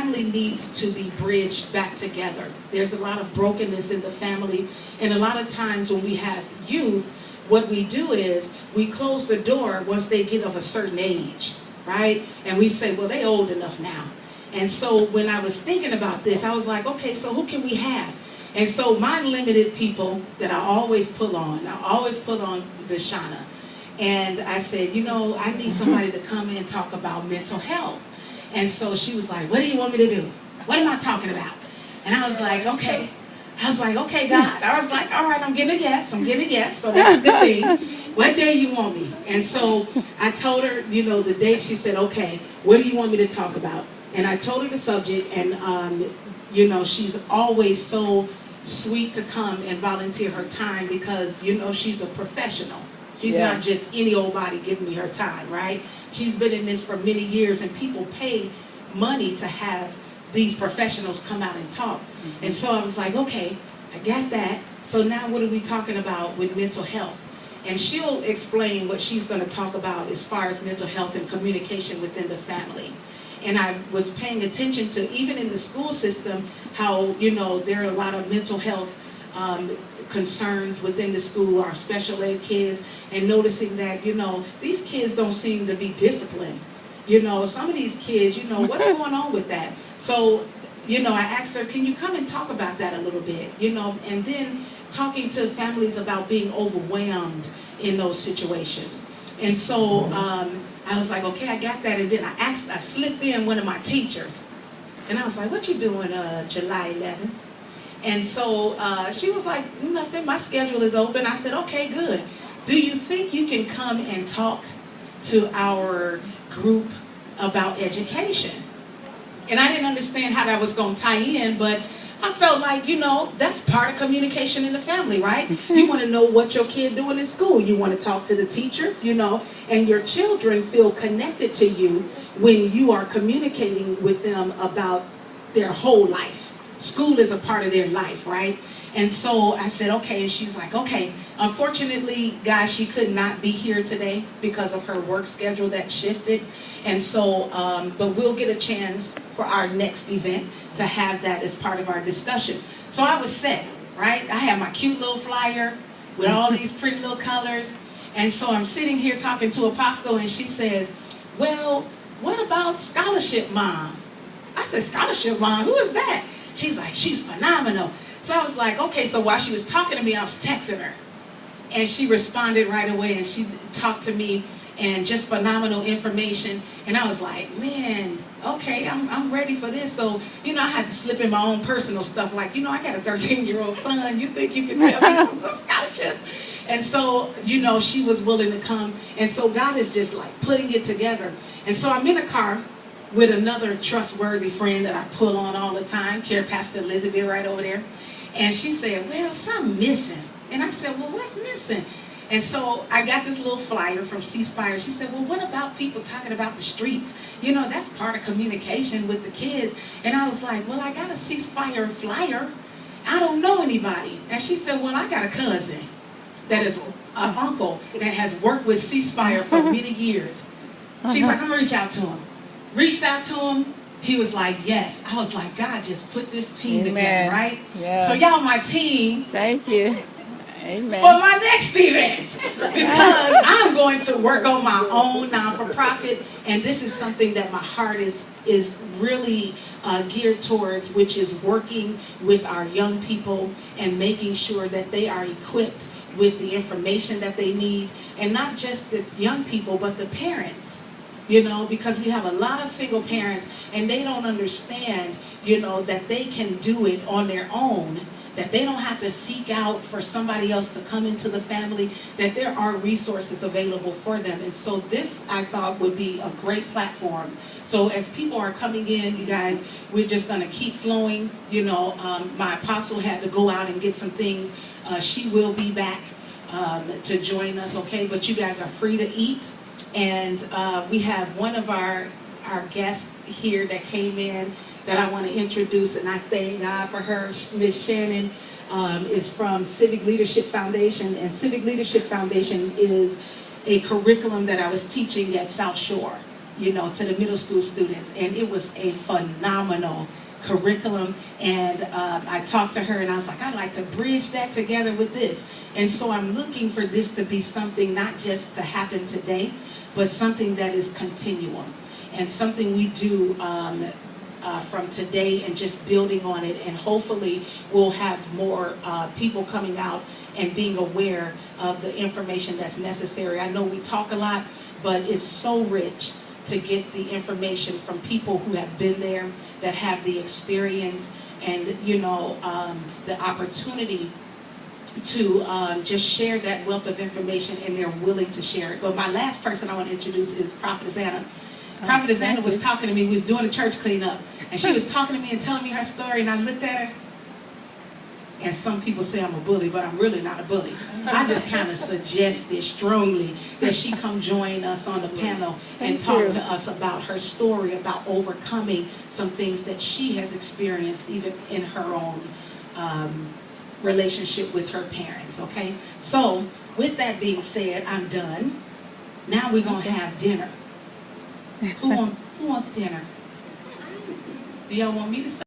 family needs to be bridged back together. There's a lot of brokenness in the family, and a lot of times when we have youth, what we do is we close the door once they get of a certain age, right? And we say, well, they old enough now. And so when I was thinking about this, I was like, okay, so who can we have? And so my limited people that I always pull on Deshauna. And I said, you know, I need somebody to come in and talk about mental health. And so she was like, what do you want me to do? What am I talking about? And I was like, okay. I was like, okay, God. I was like, all right, I'm getting a yes. I'm getting a yes. So that's a good thing. What day you want me? And so I told her, you know, the date. She said, okay, what do you want me to talk about? And I told her the subject. And, you know, she's always so sweet to come and volunteer her time because, you know, she's a professional. She's not just any old body giving me her time, right? She's been in this for many years, and people pay money to have these professionals come out and talk. And so I was like, okay, I got that. So now what are we talking about with mental health? And she'll explain what she's going to talk about as far as mental health and communication within the family. And I was paying attention to, even in the school system, how, you know, there are a lot of mental health concerns within the school, our special ed kids, and noticing that, you know, these kids don't seem to be disciplined. You know, some of these kids, you know, what's going on with that? So, you know, I asked her, can you come and talk about that a little bit? You know, and then talking to families about being overwhelmed in those situations. And so I was like, okay, I got that. And then I slipped in one of my teachers. And I was like, what you doing July 11th? And so she was like, nothing, my schedule is open. I said, okay, good. Do you think you can come and talk to our group about education? And I didn't understand how that was going to tie in, but I felt like, you know, that's part of communication in the family, right? You want to know what your kid doing in school. You want to talk to the teachers, you know, and your children feel connected to you when you are communicating with them about their whole life. School is a part of their life, right? And so I said, okay, and she's like, okay. Unfortunately, guys, she could not be here today because of her work schedule that shifted. And so, but we'll get a chance for our next event to have that as part of our discussion. So I was set, right? I had my cute little flyer with all these pretty little colors. And so I'm sitting here talking to Apostle, and she says, well, what about Scholarship Mom? I said, Scholarship Mom? Who is that? She's like, she's phenomenal. So I was like, okay. So while she was talking to me, I was texting her. And she responded right away, and she talked to me, and just phenomenal information. And I was like, man, okay, I'm ready for this. So, you know, I had to slip in my own personal stuff. Like, you know, I got a 13-year-old son. You think you can tell me some scholarships? And so, you know, she was willing to come. And so God is just like putting it together. And so I'm in a car with another trustworthy friend that I pull on all the time, Care Pastor Elizabeth right over there. And she said, well, something missing. And I said, well, what's missing? And so I got this little flyer from Ceasefire. She said, well, what about people talking about the streets? You know, that's part of communication with the kids. And I was like, well, I got a Ceasefire flyer. I don't know anybody. And she said, well, I got a cousin that is an uncle that has worked with Ceasefire for many years. She's like, I'm going to reach out to him. Reached out to him. He was like, yes. I was like, God just put this team together, right? Yeah. So y'all my team. Thank you. Amen. For my next event, because I'm going to work on my own non-for-profit, and this is something that my heart is really geared towards, which is working with our young people and making sure that they are equipped with the information that they need, and not just the young people, but the parents. You know, because we have a lot of single parents, and they don't understand, you know, that they can do it on their own, that they don't have to seek out for somebody else to come into the family, that there are resources available for them. And so this, I thought, would be a great platform. So as people are coming in, you guys, we're just going to keep flowing. You know, my apostle had to go out and get some things. She will be back to join us, okay? But you guys are free to eat. And we have one of our guests here that came in that I want to introduce, and I thank God for her. Miss Shannon is from Civic Leadership Foundation, and Civic Leadership Foundation is a curriculum that I was teaching at South Shore. you know, to the middle school students, and it was a phenomenal curriculum. And I talked to her and I was like, I'd like to bridge that together with this. And so I'm looking for this to be something not just to happen today, but something that is continuum, and something we do from today and just building on it. And hopefully we'll have more people coming out and being aware of the information that's necessary. I know we talk a lot, but it's so rich to get the information from people who have been there, that have the experience, and you know, the opportunity to just share that wealth of information, and they're willing to share it. But my last person I want to introduce is Prophetess Anna. Prophetess Anna was talking to me. We was doing a church cleanup, and she was talking to me and telling me her story, and I looked at her. And some people say I'm a bully, but I'm really not a bully. I just kind of suggested strongly that she come join us on the panel and talk to us about her story, about overcoming some things that she has experienced even in her own relationship with her parents, okay? So, with that being said, I'm done. Now we're going to have dinner. Who wants dinner? Do y'all want me to say?